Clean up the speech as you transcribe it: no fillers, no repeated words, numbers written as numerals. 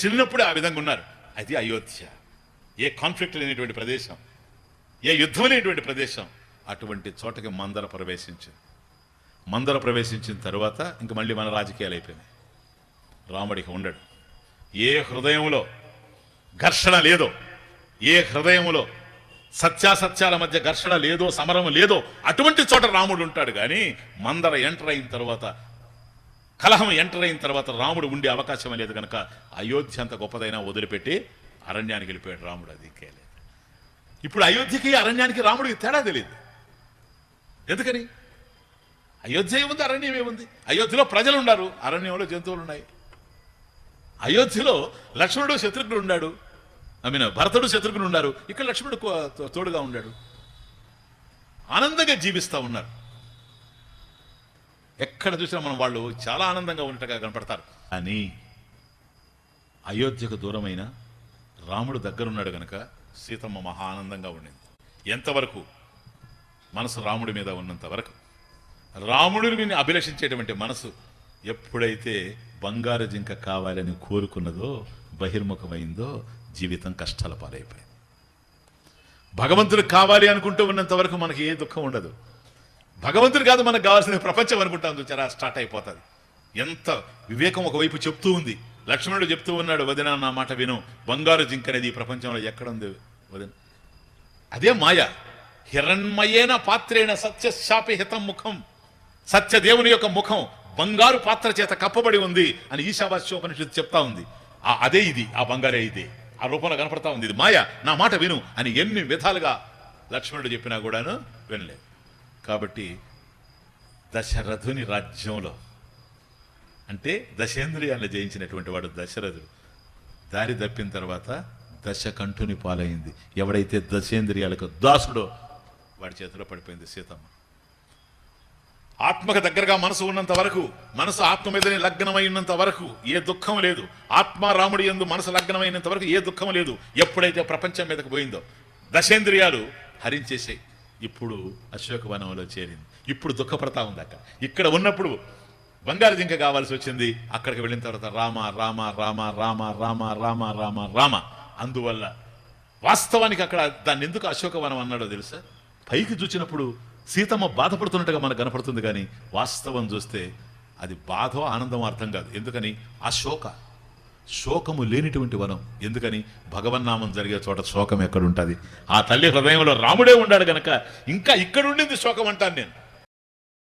చిన్నప్పుడే ఆ విధంగా ఉన్నారు. అది అయోధ్య. ఏ కాన్ఫ్లిక్ట్ లేనటువంటి ప్రదేశం, ఏ యుద్ధం లేనటువంటి ప్రదేశం. అటువంటి చోటకి మందర ప్రవేశించింది. మందర ప్రవేశించిన తర్వాత ఇంక మళ్ళీ మన రాజకీయాలు అయిపోయినాయి. రాముడికి ఉండడు. ఏ హృదయంలో ఘర్షణ లేదో, ఏ హృదయంలో సత్యాసత్యాల మధ్య ఘర్షణ లేదో, సమరం లేదో, అటువంటి చోట రాముడు ఉంటాడు. కానీ మందర ఎంటర్ అయిన తర్వాత, కలహం ఎంటర్ అయిన తర్వాత రాముడు ఉండే అవకాశం లేదు కనుక అయోధ్య అంత గొప్పదైనా వదిలిపెట్టి అరణ్యానికి వెళ్ళిపోయాడు రాముడు. అది ఇంకేలేదు. ఇప్పుడు అయోధ్యకి అరణ్యానికి రాముడికి తేడా తెలియదు. ఎందుకని? అయోధ్య ఏముంది, అరణ్యం ఏముంది? అయోధ్యలో ప్రజలు ఉన్నారు, అరణ్యంలో జంతువులు ఉన్నాయి. అయోధ్యలో లక్ష్మణుడు శత్రుఘ్నుడు ఉన్నాడు, భరతుడు శత్రుఘ్నుడు ఉన్నారు. ఇక్కడ లక్ష్మణుడు తోడుగా ఉన్నాడు. ఆనందంగా జీవిస్తూ ఉన్నారు. ఎక్కడ చూసినా మనం వాళ్ళు చాలా ఆనందంగా ఉన్నట్టుగా కనపడతారు. అని అయోధ్యకు దూరమైన రాముడు దగ్గరున్నాడు గనక సీతమ్మ మహా ఆనందంగా ఉండింది. ఎంతవరకు? మనసు రాముడి మీద ఉన్నంత వరకు. రాముడిని అభిలషించేటువంటి మనసు ఎప్పుడైతే బంగారు జింక కావాలని కోరుకున్నదో, బహిర్ముఖమైందో, జీవితం కష్టాల పాలైపోయింది. భగవంతుడు కావాలి అనుకుంటూ ఉన్నంత వరకు మనకి ఏ దుఃఖం ఉండదు. భగవంతుడు కాదు మనకు కావాల్సిన ప్రపంచం అనుకుంటాం, చూచారా, స్టార్ట్ అయిపోతుంది. ఎంత వివేకం ఒకవైపు చెప్తూ ఉంది. లక్ష్మణుడు చెప్తూ ఉన్నాడు, వదిన నా మాట విను, బంగారు జింక అనేది ఈ ప్రపంచంలో ఎక్కడుంది వదిన? అదే మాయ. హిరణ్మయేన పాత్రేణ సత్యశాపి హితం ముఖం. సత్యదేవుని యొక్క ముఖం బంగారు పాత్ర చేత కప్పబడి ఉంది అని ఈశావాస్యోపనిషత్తు చెప్తా ఉంది. అదే ఇది, ఆ బంగారే ఇదే, ఆ రూపంలో కనపడతా ఉంది. ఇది మాయ, నా మాట విను అని ఎన్ని విధాలుగా లక్ష్మణుడు చెప్పినా కూడాను వినలేదు. కాబట్టి దశరథుని రాజ్యంలో, అంటే దశేంద్రియాలను జయించినటువంటి వాడు దశరథుడు, దారి తప్పిన తర్వాత దశకంఠుని పాలైంది. ఎవడైతే దశేంద్రియాలకు దాసుడో వాడి చేతిలో పడిపోయింది సీతమ్మ. ఆత్మకు దగ్గరగా మనసు ఉన్నంత వరకు, మనసు ఆత్మ మీదనే లగ్నమై ఉన్నంత వరకు ఏ దుఃఖం లేదు. ఆత్మ రాముడి యందు మనసు లగ్నమైనంత వరకు ఏ దుఃఖం లేదు. ఎప్పుడైతే ప్రపంచం మీదకు పోయిందో దశేంద్రియాలు హరించేసాయి. ఇప్పుడు అశోకవనంలో చేరింది. ఇప్పుడు దుఃఖపడతా ఉంది. అక్కడ ఇక్కడ ఉన్నప్పుడు బంగారు జింక కావాల్సి వచ్చింది. అక్కడికి వెళ్ళిన తర్వాత రామ రామ రామ రామ రామ రామ రామ రామ. అందువల్ల వాస్తవానికి అక్కడ దాన్ని ఎందుకు అశోకవనం అన్నాడో తెలుసా? పైకి చూసినప్పుడు సీతమ్మ బాధపడుతున్నట్టుగా మనకు కనపడుతుంది, కానీ వాస్తవం చూస్తే అది బాధో ఆనందం అర్థం కాదు. ఎందుకని? శోకము లేనిటువంటి వనం. ఎందుకని? భగవన్నామం జరిగే చోట శోకం ఎక్కడుంటుంది? ఆ తల్లి హృదయంలో రాముడే ఉన్నాడు గనక ఇంకా ఇక్కడ ఉండింది శోకం అంటాను నేను.